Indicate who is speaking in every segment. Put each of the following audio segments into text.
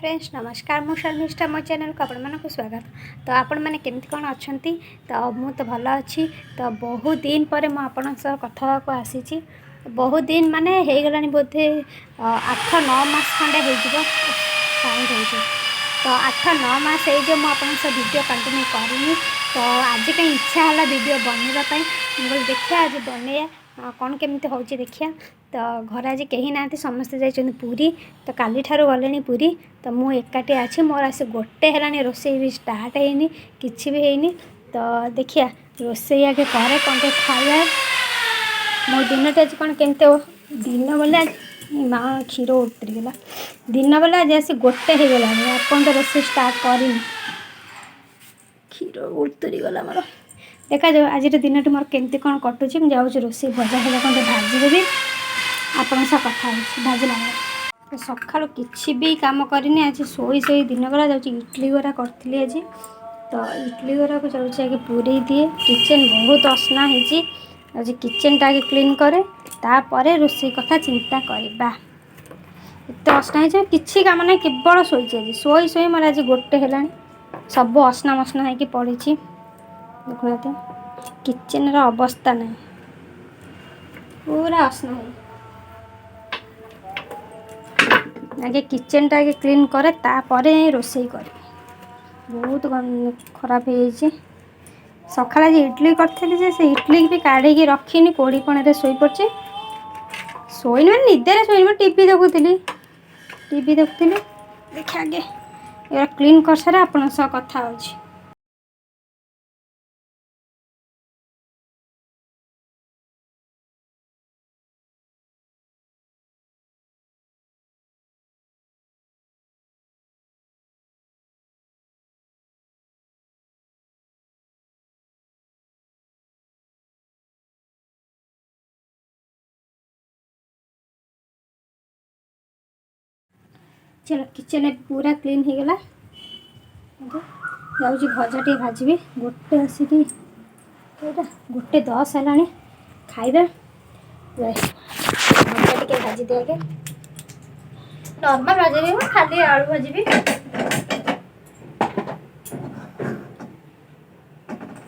Speaker 1: Friends नमस्कार मु शर्मिष्ठा मो चैनल को आपण मानक स्वागत। तो आपण मैंने केमती कौन अच्छा तो मु तो भल अच्छी। तो बहुत दिन पर मु आपण सह कथा को आसी। बहुत दिन माने हो गलानी बोधे 8-9 मास खंडे हो तो 8-9 मास हो मुझे वीडियो कंटिन्यू करनी। तो आज कहीं इच्छा है वीडियो बनवाई बोल देखिए आज बने कौन केमती हो देखिए। तो घर आज कहीं ना समस्ते जाइए पुरी। तो काली ठारू गले पुरी। तो मु एकाठी अच्छी मोर आस गोटे है रोसे भी स्टार्ट है कि भी है। तो देखिए रोसे आगे करे कौन खाया मो दिन आज कौन केमते हो दिन बोले माँ क्षीर उतरीगला दिन बोले आज आसी गोटे हो गला आपन तो रोसे स्टार्ट करनी क्षीर उतरीगला मोर देखा जाओ। आज दिन मोर केमती कौन कटुची मुझे रोसे भजा है कौन भाजीदेवी आपण सह कथा भाजला सका कि भी कम करनी। आज शोई शोई दिन गला जाऊँ इडली गोरा करी आज। तो इडली गोरा को जाऊँगी आगे पूरे दिए किचेन बहुत असना है आज किचेन टा आगे क्लीन करे तापर रोसे कथा चिंता करवा। एत असना है कि कम ना केवल शोची आज शोई शोई मोर आज गोटे है सब असना मसना है पड़ी देखना किचेन अवस्था ना पूरा असना है। आगे किचेन टा आगे क्लीन करे तापर रोसे कर बहुत खराब हो सका इडली करी से इडली भी काढ़ी रखी कोड़ीपणे शोई पड़ी शोन मैंने निदे शोन टीवी देखुली देख आगे ये क्लीन कर सारे आप कथा हो। चलो किचन पूरा क्लीन हो गला जाऊँ भजा टे भाजी गोटे आसिक गोटे 10 है खाइबा भजा टे भाजी दे आगे नॉर्मल भाजी खाली आलू भाजी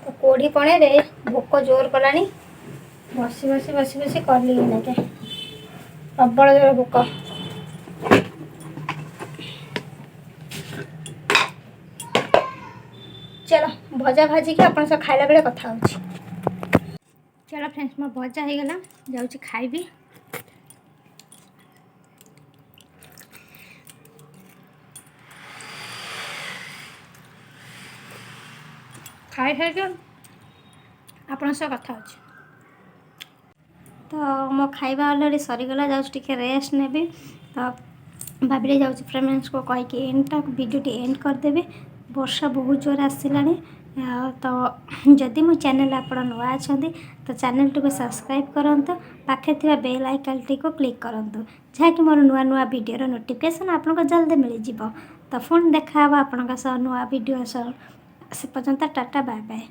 Speaker 1: तो कोड़ी पणे रे भोक जोर कलानी बसी बसी बसी बसी कली के प्रबल जोर भोक। चलो भजा भाजी के अपन सब खाइला बेले कथा हो। चलो फ्रेंड्स मोर भजा हो गला जाऊँ खाइबी। खाई खाई आपण सब कथा हो। तो मो खाइबा अलरेडी सरीगला जाऊँ रेस्ट नेबी। तो भाभी जाऊँ फ्रेंड्स को कहीकि एंड वीडियो टी एंड करदेवी वर्षा बहुत जोर आसला। तो जदि मो चैनल आप नुआ अच्छा तो चैनल टी को सब्सक्राइब करंतु पाखे थिबा बेल आइकन टी को क्लिक करंतु जहाँकि मोर नुआ नुआ वीडियो नोटिफिकेशन आपको जल्दी मिल जिवो। तो फोन देखा आपन नुआ वीडियो से पर्यंत टाटा बाय बाय।